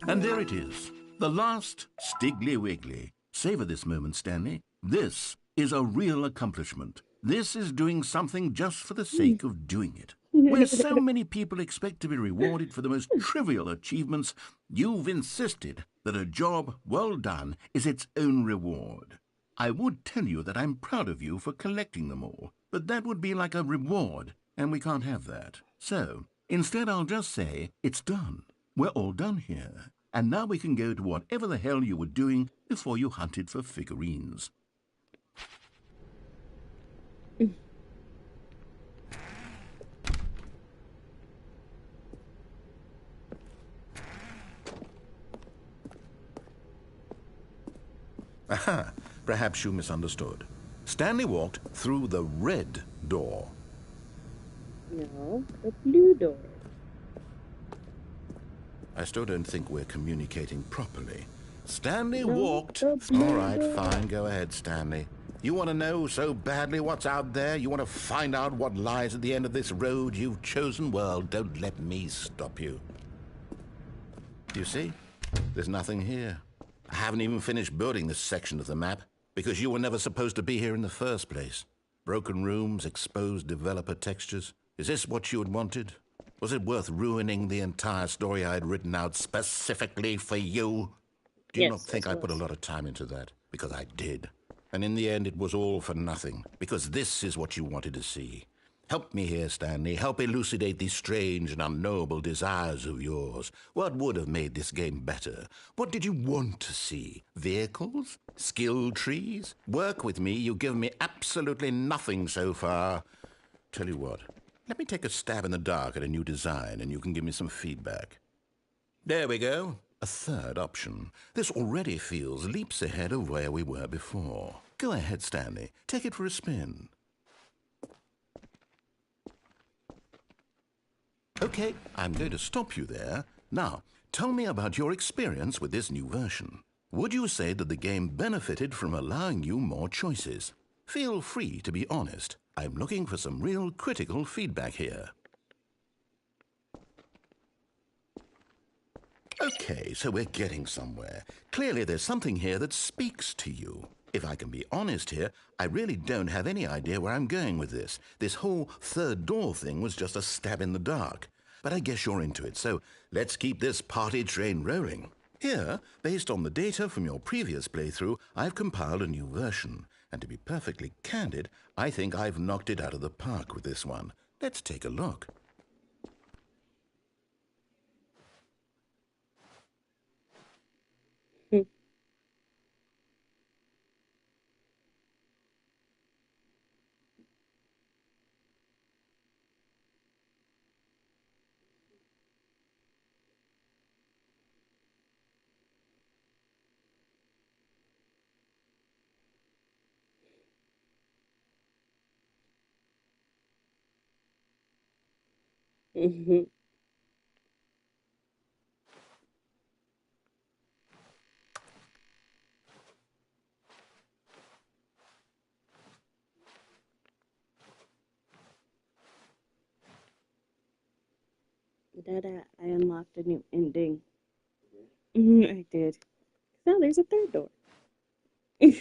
And there it is, the last Stiggly Wiggly. Savor this moment, Stanley. This is a real accomplishment. This is doing something just for the sake of doing it. Where so many people expect to be rewarded for the most trivial achievements, you've insisted that a job well done is its own reward. I would tell you that I'm proud of you for collecting them all, but that would be like a reward, and we can't have that. So, instead I'll just say, it's done. We're all done here. And now we can go to whatever the hell you were doing before you hunted for figurines. Aha, perhaps you misunderstood. Stanley walked through the red door. No, the blue door. I still don't think we're communicating properly. Stanley No, walked... the blue All right, door. fine, go ahead, Stanley. You want to know so badly what's out there? You want to find out what lies at the end of this road you've chosen? Well, don't let me stop you. You see? There's nothing here. I haven't even finished building this section of the map, because you were never supposed to be here in the first place. Broken rooms, exposed developer textures. Is this what you had wanted? Was it worth ruining the entire story I had written out specifically for you? Do you Yes, not think yes, I put a yes. lot of time into that? Because I did. And in the end, it was all for nothing, because this is what you wanted to see. Help me here, Stanley. Help elucidate these strange and unknowable desires of yours. What would have made this game better? What did you want to see? Vehicles? Skill trees? Work with me. You've given me absolutely nothing so far. Tell you what, let me take a stab in the dark at a new design, and you can give me some feedback. There we go. A third option. This already feels leaps ahead of where we were before. Go ahead, Stanley. Take it for a spin. Okay, I'm going to stop you there. Now, tell me about your experience with this new version. Would you say that the game benefited from allowing you more choices? Feel free to be honest. I'm looking for some real critical feedback here. Okay, so we're getting somewhere. Clearly there's something here that speaks to you. If I can be honest here, I really don't have any idea where I'm going with this. This whole third door thing was just a stab in the dark. But I guess you're into it, so let's keep this party train rolling. Here, based on the data from your previous playthrough, I've compiled a new version. And to be perfectly candid, I think I've knocked it out of the park with this one. Let's take a look. Mhm. Da-da, I unlocked a new ending. I did. Now there's a third door. And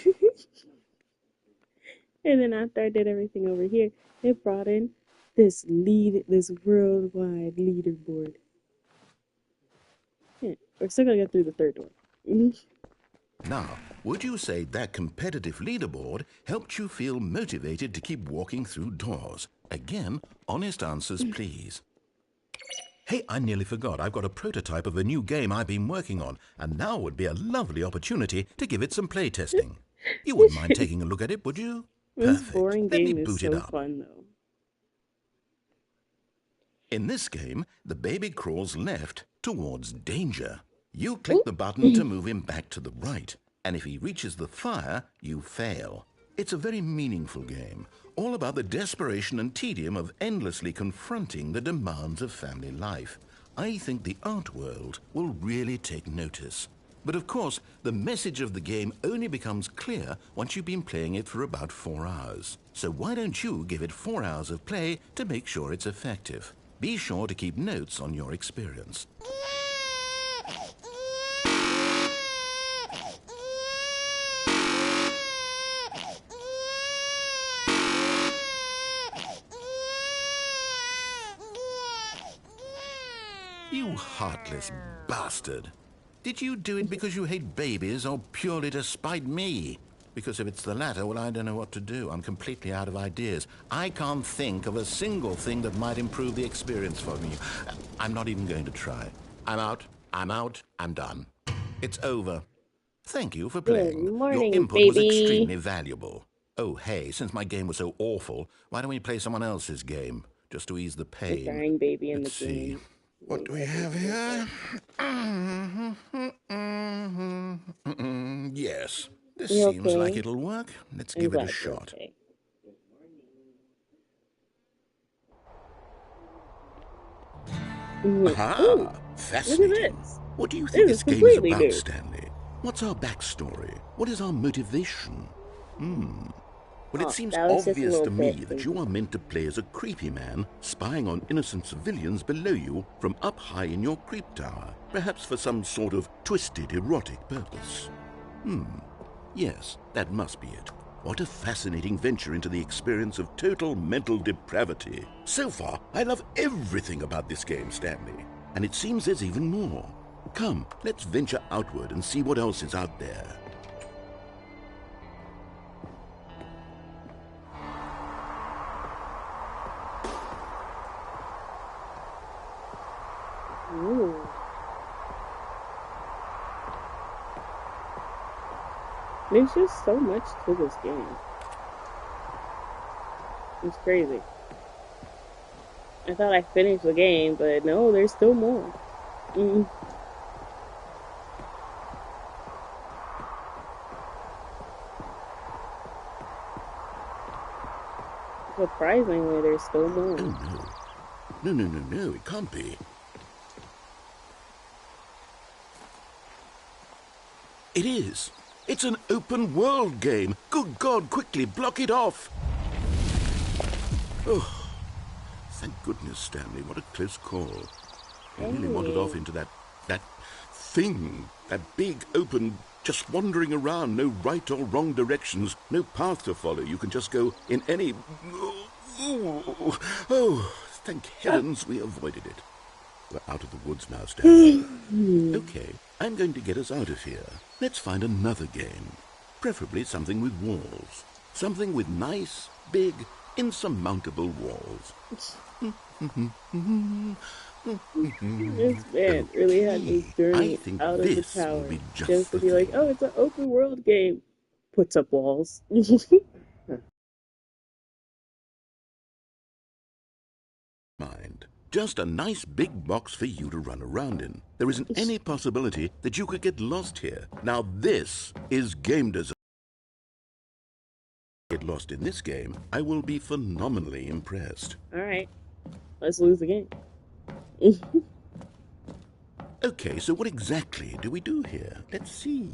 then after I did everything over here, it brought in this worldwide leaderboard. Yeah, we're still gonna get through the third door. Now, would you say that competitive leaderboard helped you feel motivated to keep walking through doors? Again, honest answers, please. Hey, I nearly forgot. I've got a prototype of a new game I've been working on, and now would be a lovely opportunity to give it some play testing. You wouldn't mind taking a look at it, would you? This Perfect. boring Let me game is boot it so up. fun though. In this game, the baby crawls left towards danger. You click Ooh. the button to move him back to the right, and if he reaches the fire, you fail. It's a very meaningful game, all about the desperation and tedium of endlessly confronting the demands of family life. I think the art world will really take notice. But of course, the message of the game only becomes clear once you've been playing it for about 4 hours. So why don't you give it 4 hours of play to make sure it's effective? Be sure to keep notes on your experience. You heartless bastard. Did you do it because you hate babies or purely to spite me? Because if it's the latter, well, I don't know what to do. I'm completely out of ideas. I can't think of a single thing that might improve the experience for me. I'm not even going to try. I'm out, I'm done. It's over. Thank you for Good playing. Your morning, input was baby. extremely valuable. Oh, hey, since my game was so awful, why don't we play someone else's game, just to ease the The pain? crying baby in Let's the see. game. What do we have here? Yes, this You seems like okay? it'll work. Let's I'm give it a glad you're shot. okay. Aha! Ooh, look at Fascinating. this. What do you think This this is game is completely about, new. Stanley? What's our backstory? What is our motivation? Well, it Oh, seems that was just a obvious little to me bit that you creepy. are meant to play as a creepy man, spying on innocent civilians below you from up high in your creep tower, perhaps for some sort of twisted, erotic purpose. Yes, that must be it. What a fascinating venture into the experience of total mental depravity. So far, I love everything about this game, Stanley. And it seems there's even more. Come, let's venture outward and see what else is out there. Ooh. There's just so much to this game. It's crazy. I thought I finished the game, but no, there's still more. Surprisingly, there's still more. Oh, no. No, it can't be. It is. It's an open world game. Good God, quickly block it off. Oh, thank goodness, Stanley. What a close call. I nearly wandered off into that thing. That big, open, just wandering around. No right or wrong directions. No path to follow. You can just go in any... Oh, thank heavens we avoided it. We're out of the woods now, Stanley. Okay, I'm going to get us out of here. Let's find another game. Preferably something with walls. Something with nice, big, insurmountable walls. This man really had me I journey think out of the this will tower be just just to the be like, thing. oh, it's an open world game. Puts up walls. Mind. Just a nice big box for you to run around in. There isn't any possibility that you could get lost here. Now this is game design. Get lost in this game, I will be phenomenally impressed. All right, let's lose the game. Okay, so what exactly do we do here? Let's see.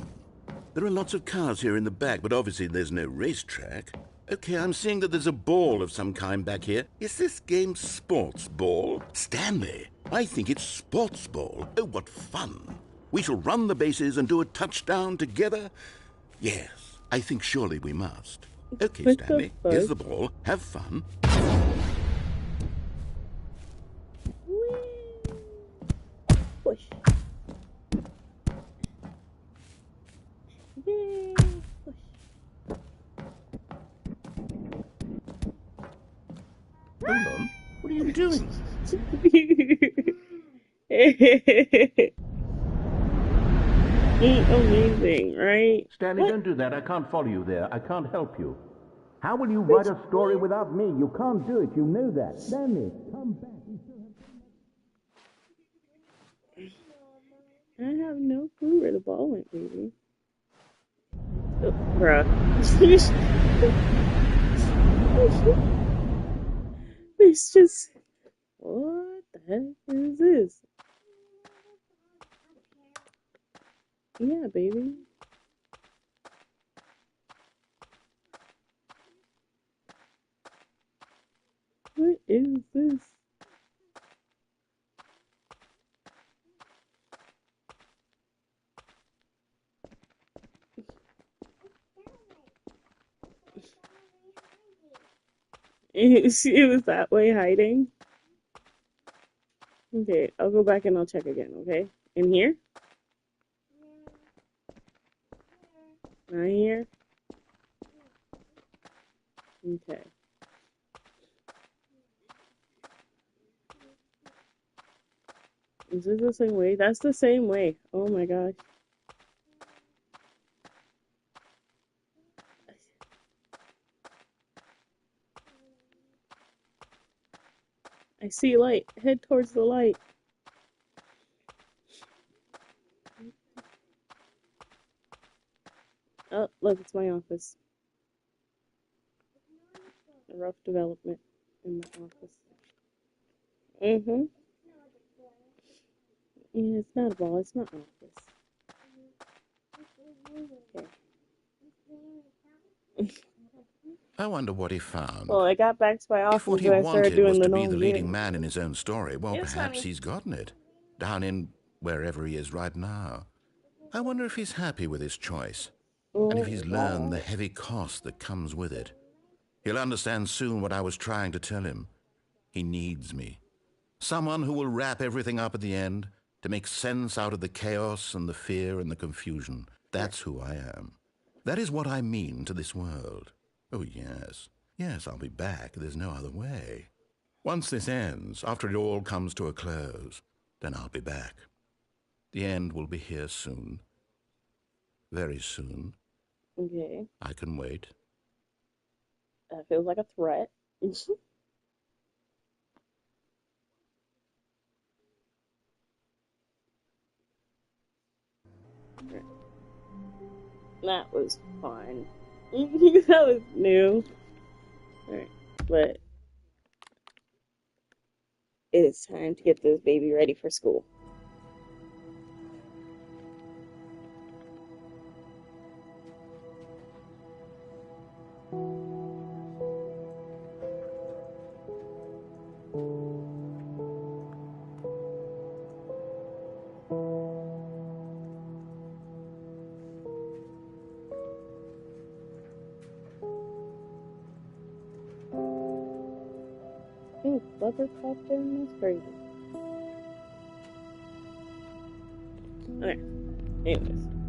There are lots of cars here in the back, but obviously there's no racetrack. Okay, I'm seeing that there's a ball of some kind back here. Is this game sports ball? Stanley, I think it's sports ball. Oh, what fun. We shall run the bases and do a touchdown together? Yes, I think surely we must. Okay, What the Stanley, fuck? here's the ball. Have fun. Push. Yay, push. Hold on. What are you doing? Amazing, right? Stanley, What? don't do that. I can't follow you there. I can't help you. How will you write a story without me? You can't do it. You know that. Stanley, come back. I have no clue where the ball went, baby. Oh, bruh. It's just, what the heck is this? Yeah, baby. What is this? It was that way hiding. Okay, I'll go back and I'll check again, okay? In here? Not here? Okay. Is this the same way? That's the same way. Oh my gosh. I see light. Head towards the light. Oh, look, it's my office. A rough development in my office. Mm-hmm. Yeah, it's not a ball, it's my office. Okay. I wonder what he found. Well, I got back to my If what office he and I started wanted doing was the to be the normal leading game. man in his own story, well, It's perhaps funny. he's gotten it. Down in wherever he is right now. I wonder if he's happy with his choice. And if he's learned the heavy cost that comes with it. He'll understand soon what I was trying to tell him. He needs me. Someone who will wrap everything up at the end to make sense out of the chaos and the fear and the confusion. That's who I am. That is what I mean to this world. Oh, yes. Yes, I'll be back. There's no other way. Once this ends, after it all comes to a close, then I'll be back. The end will be here soon. Very soon. Okay. I can wait. That feels like a threat. That was fun. That was new. Alright, but it is time to get this baby ready for school. Ooh, Flubber popped in. That's crazy. Okay. Anyways.